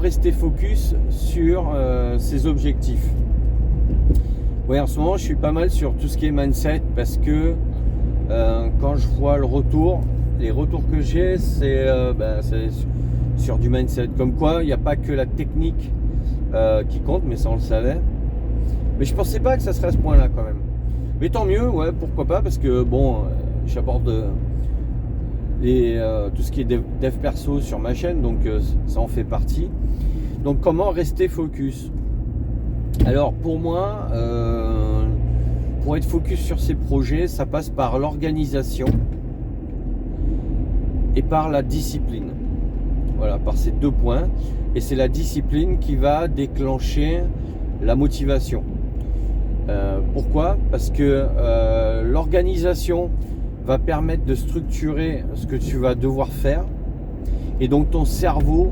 rester focus sur ses objectifs. Oui, en ce moment, je suis pas mal sur tout ce qui est mindset parce que quand je vois les retours que j'ai, c'est sur du mindset. Comme quoi, il n'y a pas que la technique qui compte, mais ça on le savait. Mais je pensais pas que ça serait à ce point-là quand même. Mais tant mieux, ouais, pourquoi pas, parce que bon, j'aborde tout ce qui est dev perso sur ma chaîne, donc ça en fait partie. Donc comment rester focus? Alors pour moi, pour être focus sur ces projets, ça passe par l'organisation et par la discipline. Voilà, par ces deux points. Et c'est la discipline qui va déclencher la motivation. Pourquoi? Parce que l'organisation va permettre de structurer ce que tu vas devoir faire. Et donc ton cerveau,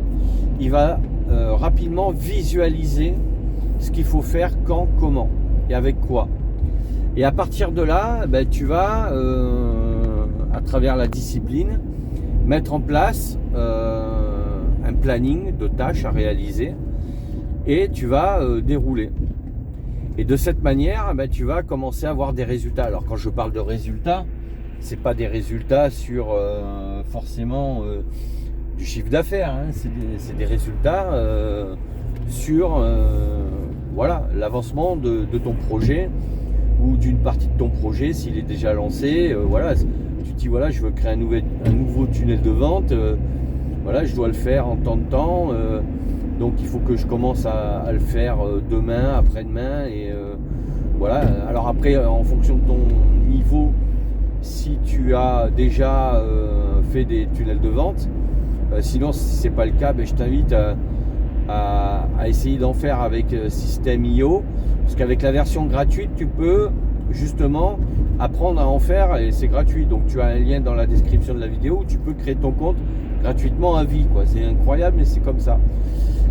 il va rapidement visualiser ce qu'il faut faire, quand, comment et avec quoi. Et à partir de là, tu vas, à travers la discipline, mettre en place un planning de tâches à réaliser et tu vas dérouler. Et de cette manière, tu vas commencer à avoir des résultats. Alors quand je parle de résultats, c'est pas des résultats sur forcément du chiffre d'affaires, hein. C'est des résultats sur voilà, l'avancement de ton projet ou d'une partie de ton projet s'il est déjà lancé. Voilà, tu te dis voilà, je veux créer un nouveau tunnel de vente, voilà, je dois le faire en tant de temps, donc il faut que je commence à le faire demain, après-demain, et voilà. Alors après, en fonction de ton niveau, si tu as déjà fait des tunnels de vente, sinon si c'est pas le cas, je t'invite à essayer d'en faire avec System.io, parce qu'avec la version gratuite tu peux justement apprendre à en faire et c'est gratuit. Donc tu as un lien dans la description de la vidéo où tu peux créer ton compte gratuitement à vie, quoi. C'est incroyable, mais c'est comme ça.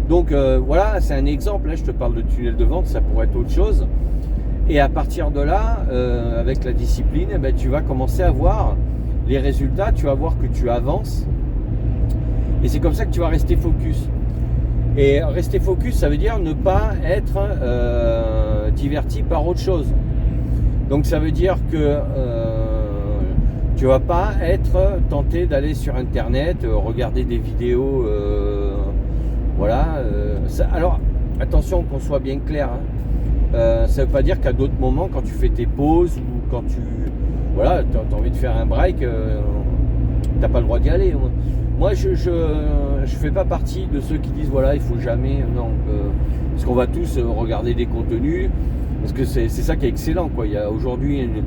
Donc voilà, c'est un exemple. Là je te parle de tunnel de vente, ça pourrait être autre chose. Et à partir de là, avec la discipline, tu vas commencer à voir les résultats, tu vas voir que tu avances et c'est comme ça que tu vas rester focus. Et rester focus, ça veut dire ne pas être diverti par autre chose. Donc ça veut dire que tu vas pas être tenté d'aller sur internet, regarder des vidéos, voilà. Alors attention qu'on soit bien clair, hein. Ça veut pas dire qu'à d'autres moments, quand tu fais tes pauses ou quand tu voilà, t'as envie de faire un break, t'as pas le droit d'y aller. Moi je fais pas partie de ceux qui disent voilà, il faut jamais, non, parce qu'on va tous regarder des contenus, parce que c'est ça qui est excellent, quoi. Il y a aujourd'hui une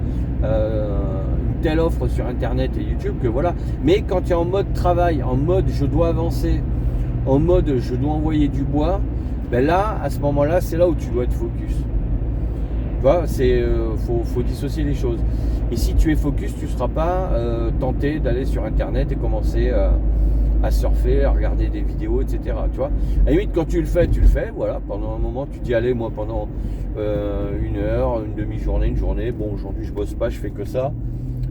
telle offre sur internet et YouTube que voilà. Mais quand tu es en mode travail, en mode je dois avancer, en mode je dois envoyer du bois, là à ce moment-là, c'est là où tu dois être focus. Tu vois, faut dissocier les choses. Et si tu es focus, tu ne seras pas tenté d'aller sur internet et commencer à surfer, à regarder des vidéos, etc. Tu vois, à la limite, quand tu le fais, voilà, pendant un moment, tu dis allez, moi pendant une heure, une demi-journée, une journée, bon aujourd'hui je bosse pas, je fais que ça,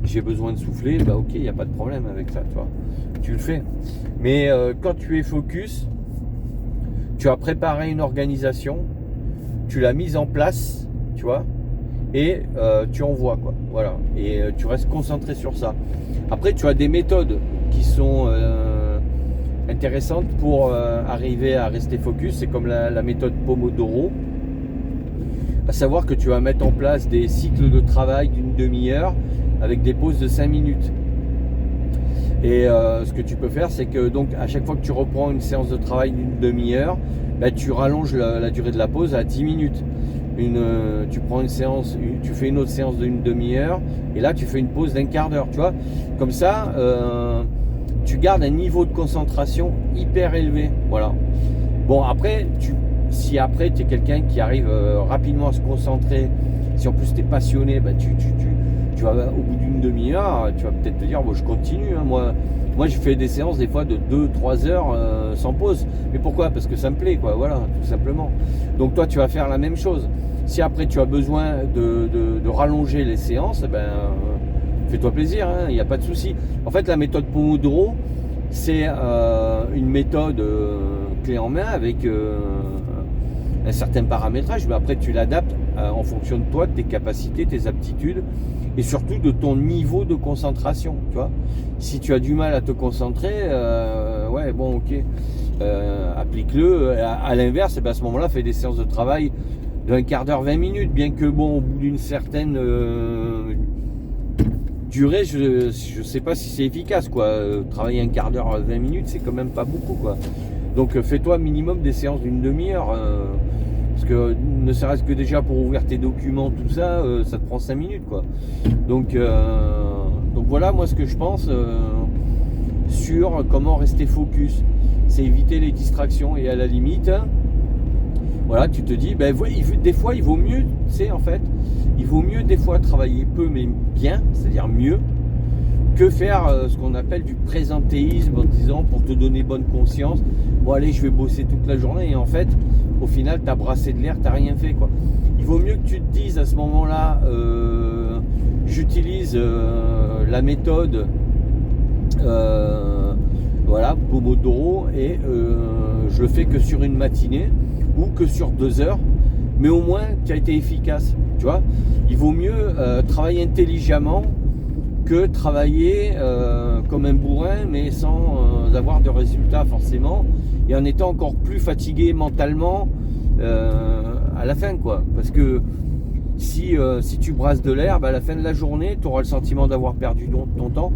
j'ai besoin de souffler, ok, il n'y a pas de problème avec ça, tu vois, tu le fais. Mais quand tu es focus, tu as préparé une organisation, tu l'as mise en place, tu vois, et tu envoies, quoi, voilà, et tu restes concentré sur ça. Après, tu as des méthodes qui sont intéressantes pour arriver à rester focus. C'est comme la méthode Pomodoro, à savoir que tu vas mettre en place des cycles de travail d'une demi-heure avec des pauses de 5 minutes. Et ce que tu peux faire, c'est que donc à chaque fois que tu reprends une séance de travail d'une demi-heure, tu rallonges la durée de la pause à 10 minutes. Tu prends une séance, tu fais une autre séance d'une demi-heure et là tu fais une pause d'un quart d'heure, tu vois. Comme ça, tu gardes un niveau de concentration hyper élevé. Voilà. Bon, après, si après tu es quelqu'un qui arrive rapidement à se concentrer, si en plus tu es passionné, tu vas au bout d'une demi-heure, tu vas peut-être te dire bon, je continue, hein. Moi je fais des séances des fois de 2-3 heures sans pause. Mais pourquoi? Parce que ça me plaît, quoi, voilà, tout simplement. Donc toi tu vas faire la même chose. Si après tu as besoin de rallonger les séances, fais-toi plaisir, hein, il n'y a pas de souci. En fait, la méthode Pomodoro, c'est une méthode clé en main avec un certain paramétrage, mais après tu l'adaptes en fonction de toi, de tes capacités, tes aptitudes et surtout de ton niveau de concentration, tu vois. Si tu as du mal à te concentrer, ouais, bon, ok, applique-le. À l'inverse, à ce moment-là, fais des séances de travail d'un quart d'heure, 20 minutes, bien que bon, au bout d'une certaine durée, je sais pas si c'est efficace, quoi. Travailler un quart d'heure, 20 minutes, c'est quand même pas beaucoup, quoi. Donc fais-toi minimum des séances d'une demi-heure, parce que ne serait-ce que déjà pour ouvrir tes documents, tout ça, ça te prend 5 minutes, quoi. Donc voilà, moi ce que je pense sur comment rester focus, c'est éviter les distractions et à la limite, voilà, tu te dis, ben, des fois il vaut mieux, tu sais, en fait, il vaut mieux des fois travailler peu mais bien, c'est-à-dire mieux, que faire ce qu'on appelle du présentéisme en disant pour te donner bonne conscience, bon allez je vais bosser toute la journée et en fait au final tu as brassé de l'air, tu n'as rien fait, quoi. Il vaut mieux que tu te dises à ce moment-là, j'utilise la méthode voilà, Pomodoro et je le fais que sur une matinée ou que sur 2 heures, mais au moins tu as été efficace, tu vois. Il vaut mieux travailler intelligemment que travailler comme un bourrin mais sans avoir de résultats forcément et en étant encore plus fatigué mentalement à la fin, quoi. Parce que si tu brasses de l'air, à la fin de la journée tu auras le sentiment d'avoir perdu ton temps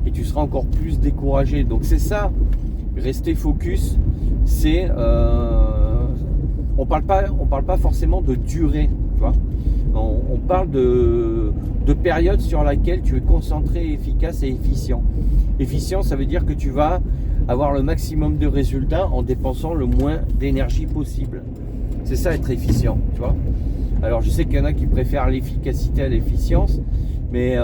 et tu seras encore plus découragé. Donc c'est ça, rester focus, c'est on parle pas forcément de durée, tu vois. On parle de période sur laquelle tu es concentré, efficace et efficient. Efficient, ça veut dire que tu vas avoir le maximum de résultats en dépensant le moins d'énergie possible. C'est ça être efficient, tu vois. Alors je sais qu'il y en a qui préfèrent l'efficacité à l'efficience, mais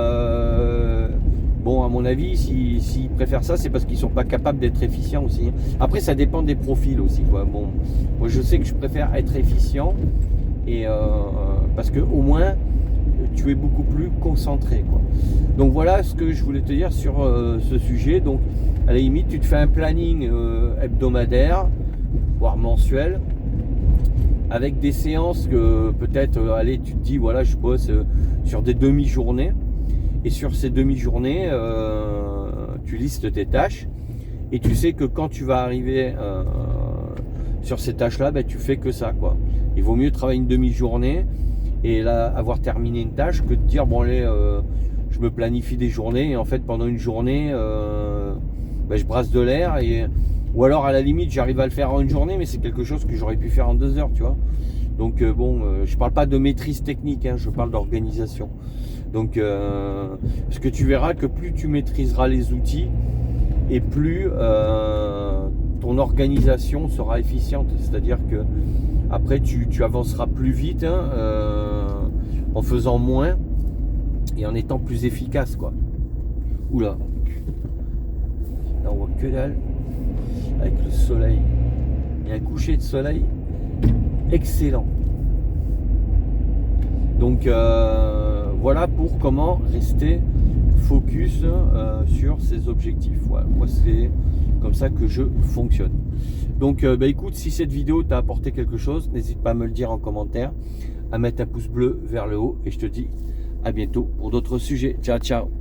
bon, à mon avis, s'ils préfèrent ça, c'est parce qu'ils ne sont pas capables d'être efficients aussi. Après, ça dépend des profils aussi, quoi. Bon, moi je sais que je préfère être efficient et parce que au moins tu es beaucoup plus concentré, quoi. Donc voilà ce que je voulais te dire sur ce sujet. Donc à la limite tu te fais un planning hebdomadaire voire mensuel avec des séances que peut-être allez, tu te dis voilà, je bosse sur des demi-journées et sur ces demi-journées tu listes tes tâches et tu sais que quand tu vas arriver sur ces tâches là, tu fais que ça, quoi. Il vaut mieux travailler une demi-journée et là avoir terminé une tâche que de dire bon allez je me planifie des journées et en fait pendant une journée je brasse de l'air ou alors à la limite j'arrive à le faire en une journée mais c'est quelque chose que j'aurais pu faire en 2 heures, tu vois. Donc je parle pas de maîtrise technique, hein, je parle d'organisation. Donc parce que tu verras que plus tu maîtriseras les outils et plus ton organisation sera efficiente, c'est-à-dire que après tu avanceras plus vite, hein, en faisant moins et en étant plus efficace, quoi. Oula, là on voit que dalle avec le soleil. Il y a un coucher de soleil excellent. Donc voilà pour comment rester focus sur ses objectifs. Voilà, moi c'est comme ça que je fonctionne. Donc écoute, si cette vidéo t'a apporté quelque chose, n'hésite pas à me le dire en commentaire, à mettre un pouce bleu vers le haut et je te dis à bientôt pour d'autres sujets. Ciao ciao.